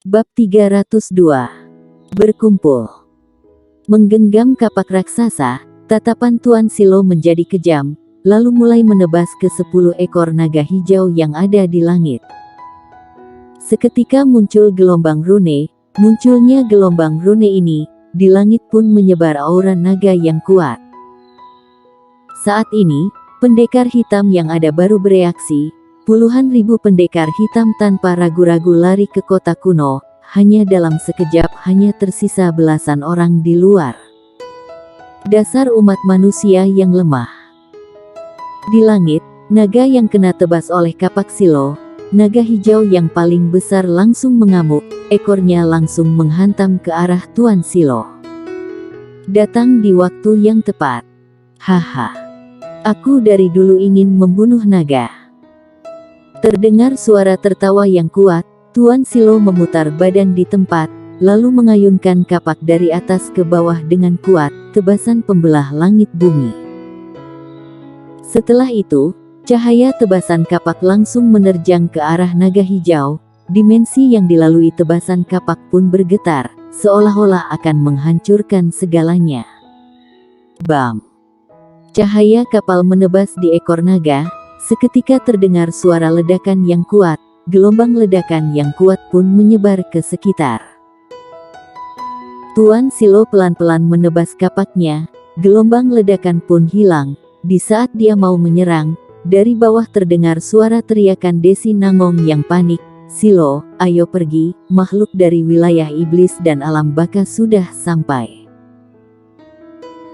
Bab 302. Berkumpul. Menggenggam kapak raksasa, tatapan Tuan Silo menjadi kejam, lalu mulai menebas ke 10 ekor naga hijau yang ada di langit. Seketika muncul gelombang rune. Munculnya gelombang rune ini, di langit pun menyebar aura naga yang kuat. Saat ini, pendekar hitam yang ada baru bereaksi. Puluhan ribu pendekar hitam tanpa ragu-ragu lari ke kota kuno. Hanya dalam sekejap hanya tersisa belasan orang di luar. Dasar umat manusia yang lemah. Di langit, naga yang kena tebas oleh kapak Silo, naga hijau yang paling besar langsung mengamuk, ekornya langsung menghantam ke arah Tuan Silo. Datang di waktu yang tepat. Haha. Aku dari dulu ingin membunuh naga. Terdengar suara tertawa yang kuat. Tuan Silo memutar badan di tempat, lalu mengayunkan kapak dari atas ke bawah dengan kuat, tebasan pembelah langit bumi. Setelah itu, cahaya tebasan kapak langsung menerjang ke arah naga hijau. Dimensi yang dilalui tebasan kapak pun bergetar, seolah-olah akan menghancurkan segalanya. Bam! Cahaya kapal menebas di ekor naga. Seketika terdengar suara ledakan yang kuat. Gelombang ledakan yang kuat pun menyebar ke sekitar. Tuan Silo pelan-pelan menebas kapaknya. Gelombang ledakan pun hilang. Di saat dia mau menyerang, dari bawah terdengar suara teriakan Desi Nangong yang panik. Silo, ayo pergi, makhluk dari wilayah iblis dan alam baka sudah sampai.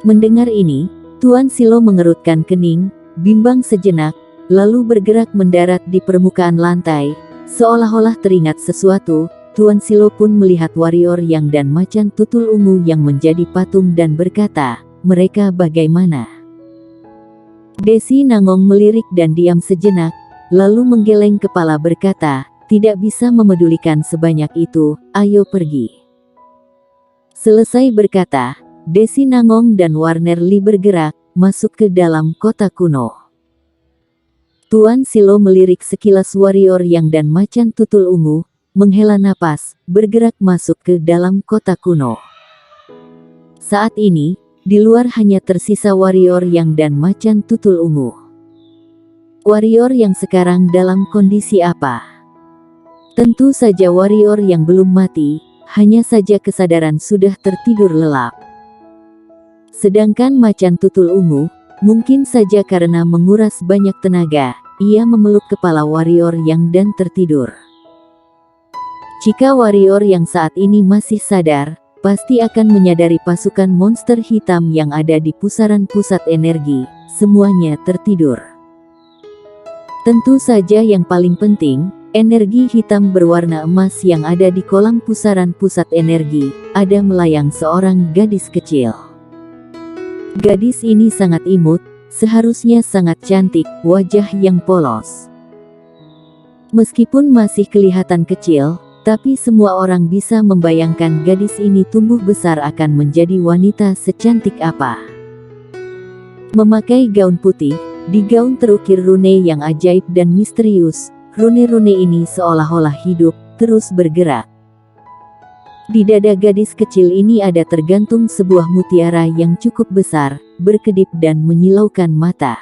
Mendengar ini, Tuan Silo mengerutkan kening, bimbang sejenak, lalu bergerak mendarat di permukaan lantai. Seolah-olah teringat sesuatu, Tuan Silo pun melihat warrior yang dan macan tutul ungu yang menjadi patung dan berkata, mereka bagaimana? Desi Nangong melirik dan diam sejenak, lalu menggeleng kepala berkata, tidak bisa memedulikan sebanyak itu, ayo pergi. Selesai berkata, Desi Nangong dan Warner Lee bergerak, masuk ke dalam kota kuno. Tuan Silo melirik sekilas warrior yang dan macan tutul ungu, menghela napas, bergerak masuk ke dalam kota kuno. Saat ini, di luar hanya tersisa warrior yang dan macan tutul ungu. Warrior yang sekarang dalam kondisi apa? Tentu saja warrior yang belum mati, hanya saja kesadaran sudah tertidur lelap. Sedangkan macan tutul ungu, mungkin saja karena menguras banyak tenaga, ia memeluk kepala warrior yang dan tertidur. Jika warrior yang saat ini masih sadar, pasti akan menyadari pasukan monster hitam yang ada di pusaran pusat energi, semuanya tertidur. Tentu saja yang paling penting, energi hitam berwarna emas yang ada di kolam pusaran pusat energi, ada melayang seorang gadis kecil. Gadis ini sangat imut, seharusnya sangat cantik, wajah yang polos. Meskipun masih kelihatan kecil, tapi semua orang bisa membayangkan gadis ini tumbuh besar akan menjadi wanita secantik apa. Memakai gaun putih, di gaun terukir rune yang ajaib dan misterius, rune-rune ini seolah-olah hidup, terus bergerak. Di dada gadis kecil ini ada tergantung sebuah mutiara yang cukup besar, berkedip dan menyilaukan mata.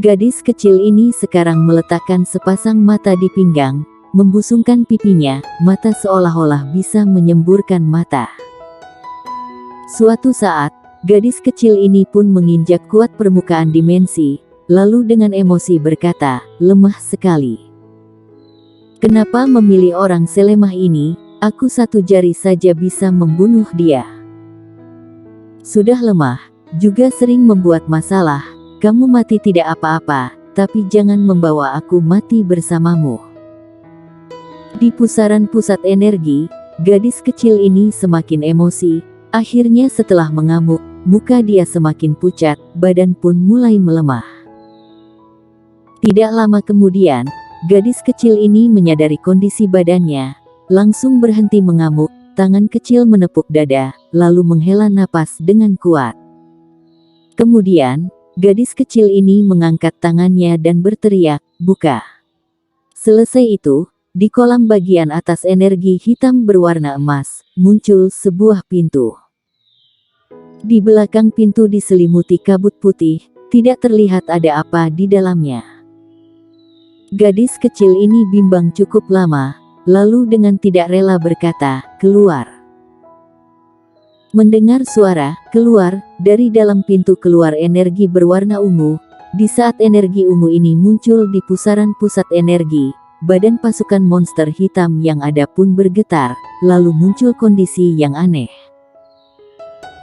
Gadis kecil ini sekarang meletakkan sepasang mata di pinggang, membusungkan pipinya, mata seolah-olah bisa menyemburkan mata. Suatu saat, gadis kecil ini pun menginjak kuat permukaan dimensi, lalu dengan emosi berkata, lemah sekali. Kenapa memilih orang selemah ini? Aku satu jari saja bisa membunuh dia. Sudah lemah, juga sering membuat masalah, kamu mati tidak apa-apa, tapi jangan membawa aku mati bersamamu. Di pusaran pusat energi, gadis kecil ini semakin emosi, akhirnya setelah mengamuk, muka dia semakin pucat, badan pun mulai melemah. Tidak lama kemudian, gadis kecil ini menyadari kondisi badannya, langsung berhenti mengamuk, tangan kecil menepuk dada, lalu menghela napas dengan kuat. Kemudian, gadis kecil ini mengangkat tangannya dan berteriak, buka. Selesai itu, di kolam bagian atas energi hitam berwarna emas, muncul sebuah pintu. Di belakang pintu diselimuti kabut putih, tidak terlihat ada apa di dalamnya. Gadis kecil ini bimbang cukup lama, lalu dengan tidak rela berkata, "Keluar." Mendengar suara "keluar" dari dalam pintu keluar energi berwarna ungu. Di saat energi ungu ini muncul di pusaran pusat energi, badan pasukan monster hitam yang ada pun bergetar, lalu muncul kondisi yang aneh.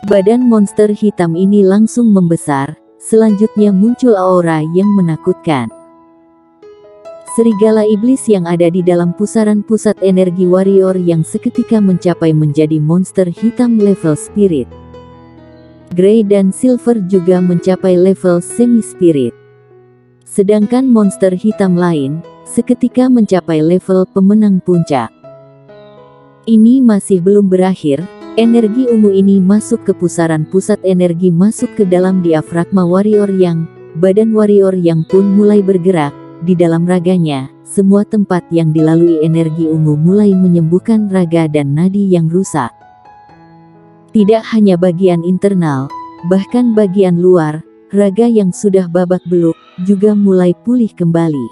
Badan monster hitam ini langsung membesar, selanjutnya muncul aura yang menakutkan. Serigala iblis yang ada di dalam pusaran pusat energi warrior yang seketika mencapai menjadi monster hitam level spirit. Grey dan Silver juga mencapai level semi spirit. Sedangkan monster hitam lain, seketika mencapai level pemenang puncak. Ini masih belum berakhir, energi ungu ini masuk ke pusaran pusat energi masuk ke dalam diafragma warrior yang, badan warrior yang pun mulai bergerak. Di dalam raganya, semua tempat yang dilalui energi ungu mulai menyembuhkan raga dan nadi yang rusak. Tidak hanya bagian internal, bahkan bagian luar, raga yang sudah babak belur, juga mulai pulih kembali.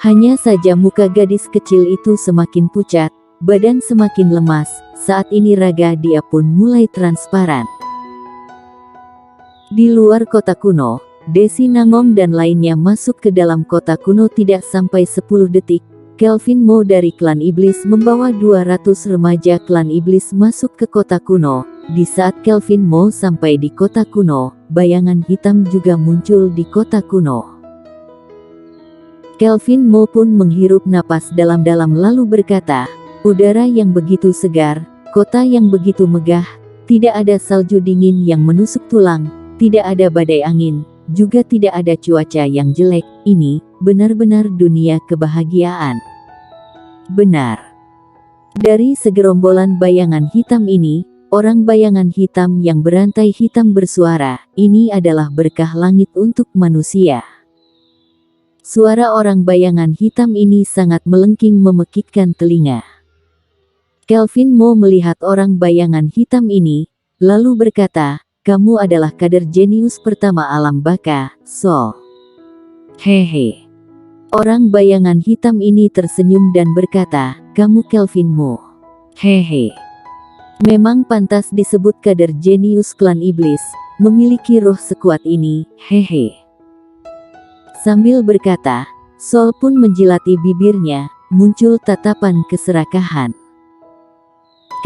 Hanya saja muka gadis kecil itu semakin pucat, badan semakin lemas, saat ini raga dia pun mulai transparan. Di luar kota kuno, Desi Nangong dan lainnya masuk ke dalam kota kuno tidak sampai 10 detik. Kelvin Mo dari klan iblis membawa 200 remaja klan iblis masuk ke kota kuno. Di saat Kelvin Mo sampai di kota kuno, bayangan hitam juga muncul di kota kuno. Kelvin Mo pun menghirup napas dalam-dalam lalu berkata, "Udara yang begitu segar, kota yang begitu megah, tidak ada salju dingin yang menusuk tulang, tidak ada badai angin, juga tidak ada cuaca yang jelek. Ini benar-benar dunia kebahagiaan." Benar. Dari segerombolan bayangan hitam ini, orang bayangan hitam yang berantai hitam bersuara, "Ini adalah berkah langit untuk manusia." Suara orang bayangan hitam ini sangat melengking memekikkan telinga. Kelvin Mo melihat orang bayangan hitam ini, lalu berkata, "Kamu adalah kader jenius pertama alam baka, Sol." Hehe. Orang bayangan hitam ini tersenyum dan berkata, "Kamu Kelvin Mo. Hehe. Memang pantas disebut kader jenius klan iblis, memiliki roh sekuat ini, hehe." Sambil berkata, Sol pun menjilati bibirnya, muncul tatapan keserakahan.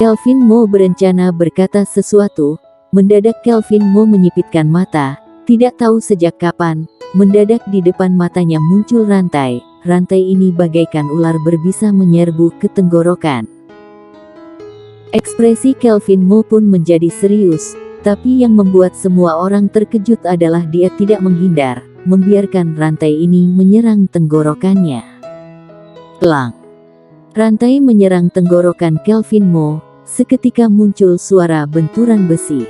Kelvin Mo berencana berkata sesuatu. Mendadak Kelvin Mo menyipitkan mata, tidak tahu sejak kapan, mendadak di depan matanya muncul rantai. Rantai ini bagaikan ular berbisa menyerbu ke tenggorokan. Ekspresi Kelvin Mo pun menjadi serius, tapi yang membuat semua orang terkejut adalah dia tidak menghindar, membiarkan rantai ini menyerang tenggorokannya. Pelang. Rantai menyerang tenggorokan Kelvin Mo, seketika muncul suara benturan besi.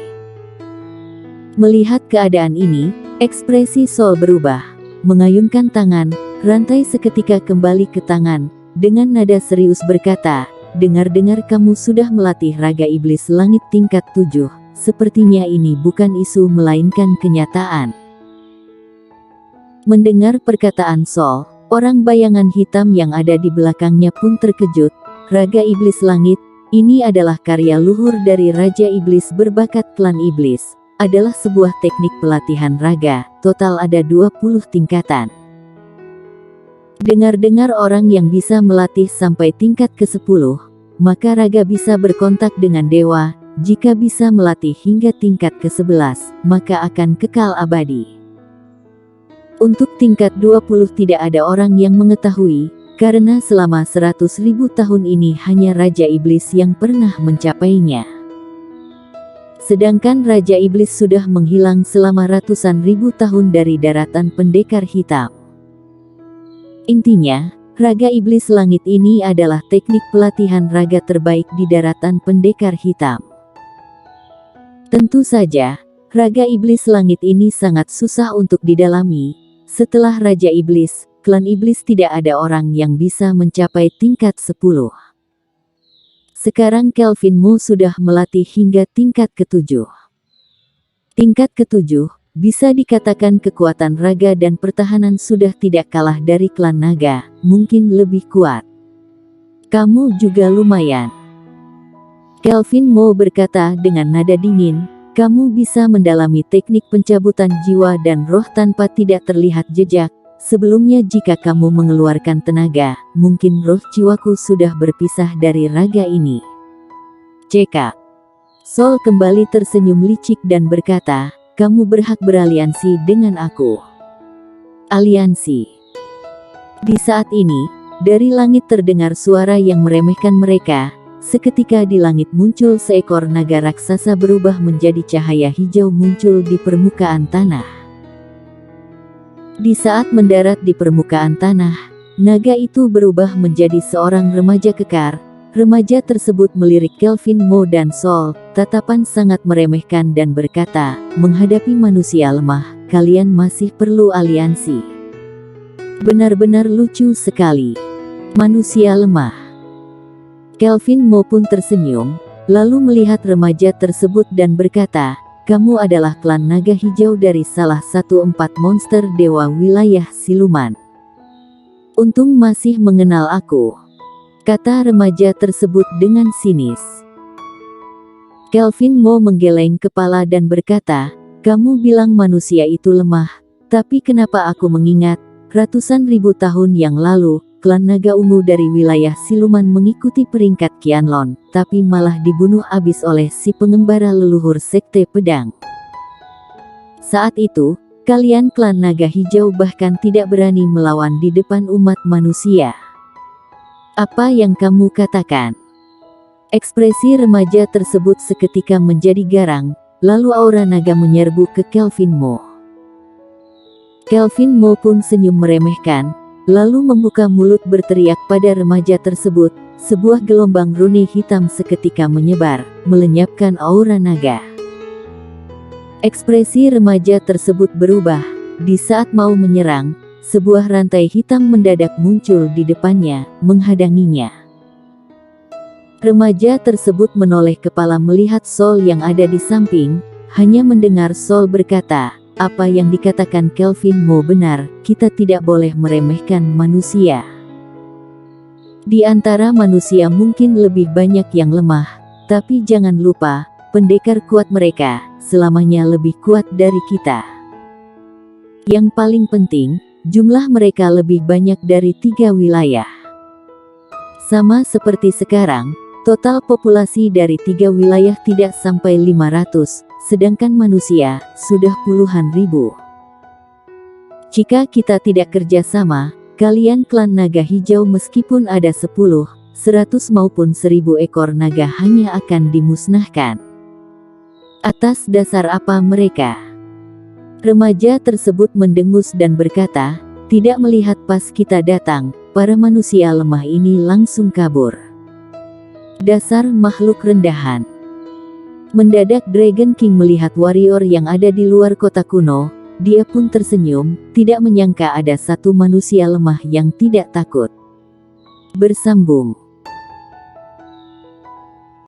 Melihat keadaan ini, ekspresi Sol berubah. Mengayunkan tangan, rantai seketika kembali ke tangan, dengan nada serius berkata, "Dengar-dengar kamu sudah melatih raga iblis langit tingkat 7, sepertinya ini bukan isu melainkan kenyataan." Mendengar perkataan Sol, orang bayangan hitam yang ada di belakangnya pun terkejut. Raga iblis langit, ini adalah karya luhur dari Raja Iblis berbakat klan iblis. Adalah sebuah teknik pelatihan raga, total ada 20 tingkatan. Dengar-dengar orang yang bisa melatih sampai tingkat ke-10, maka raga bisa berkontak dengan dewa. Jika bisa melatih hingga tingkat ke-11, maka akan kekal abadi. Untuk tingkat 20 tidak ada orang yang mengetahui, karena selama 100.000 tahun ini hanya Raja Iblis yang pernah mencapainya. Sedangkan Raja Iblis sudah menghilang selama ratusan ribu tahun dari daratan pendekar hitam. Intinya, raga iblis langit ini adalah teknik pelatihan raga terbaik di daratan pendekar hitam. Tentu saja, raga iblis langit ini sangat susah untuk didalami. Setelah Raja Iblis, klan iblis tidak ada orang yang bisa mencapai tingkat 10. Sekarang Kelvin Mo sudah melatih hingga tingkat ke-7. Tingkat ke-7, bisa dikatakan kekuatan raga dan pertahanan sudah tidak kalah dari klan naga, mungkin lebih kuat. Kamu juga lumayan. Kelvin Mo berkata dengan nada dingin, kamu bisa mendalami teknik pencabutan jiwa dan roh tanpa tidak terlihat jejak. Sebelumnya jika kamu mengeluarkan tenaga, mungkin roh jiwaku sudah berpisah dari raga ini. Cekak. Sol kembali tersenyum licik dan berkata, kamu berhak beraliansi dengan aku. Aliansi. Di saat ini, dari langit terdengar suara yang meremehkan mereka. Seketika di langit muncul seekor naga raksasa berubah menjadi cahaya hijau muncul di permukaan tanah. Di saat mendarat di permukaan tanah, naga itu berubah menjadi seorang remaja kekar. Remaja tersebut melirik Kelvin Mo dan Sol, tatapan sangat meremehkan dan berkata, menghadapi manusia lemah, kalian masih perlu aliansi. Benar-benar lucu sekali. Manusia lemah. Kelvin Mo pun tersenyum, lalu melihat remaja tersebut dan berkata, kamu adalah klan naga hijau dari salah satu 4 monster dewa wilayah siluman. Untung masih mengenal aku, kata remaja tersebut dengan sinis. Kelvin Mo menggeleng kepala dan berkata, kamu bilang manusia itu lemah, tapi kenapa aku mengingat, ratusan ribu tahun yang lalu, klan naga ungu dari wilayah siluman mengikuti peringkat Qianlong, tapi malah dibunuh abis oleh si pengembara leluhur sekte pedang. Saat itu, kalian klan naga hijau bahkan tidak berani melawan di depan umat manusia. Apa yang kamu katakan? Ekspresi remaja tersebut seketika menjadi garang, lalu aura naga menyerbu ke Kelvin Mo. Kelvin Mo pun senyum meremehkan, lalu membuka mulut berteriak pada remaja tersebut. Sebuah gelombang rune hitam seketika menyebar, melenyapkan aura naga. Ekspresi remaja tersebut berubah. Di saat mau menyerang, sebuah rantai hitam mendadak muncul di depannya, menghadanginya. Remaja tersebut menoleh kepala melihat Sol yang ada di samping, hanya mendengar Sol berkata, apa yang dikatakan Kelvin Mo benar, kita tidak boleh meremehkan manusia. Di antara manusia mungkin lebih banyak yang lemah, tapi jangan lupa, pendekar kuat mereka, selamanya lebih kuat dari kita. Yang paling penting, jumlah mereka lebih banyak dari 3 wilayah. Sama seperti sekarang, total populasi dari 3 wilayah tidak sampai 500. Sedangkan manusia, sudah puluhan ribu. Jika kita tidak kerja sama, kalian klan naga hijau meskipun ada 10, 100 maupun 1000 ekor naga hanya akan dimusnahkan. Atas dasar apa mereka? Remaja tersebut mendengus dan berkata, tidak melihat pas kita datang, para manusia lemah ini langsung kabur. Dasar makhluk rendahan. Mendadak Dragon King melihat warrior yang ada di luar kota kuno, dia pun tersenyum, tidak menyangka ada satu manusia lemah yang tidak takut. Bersambung.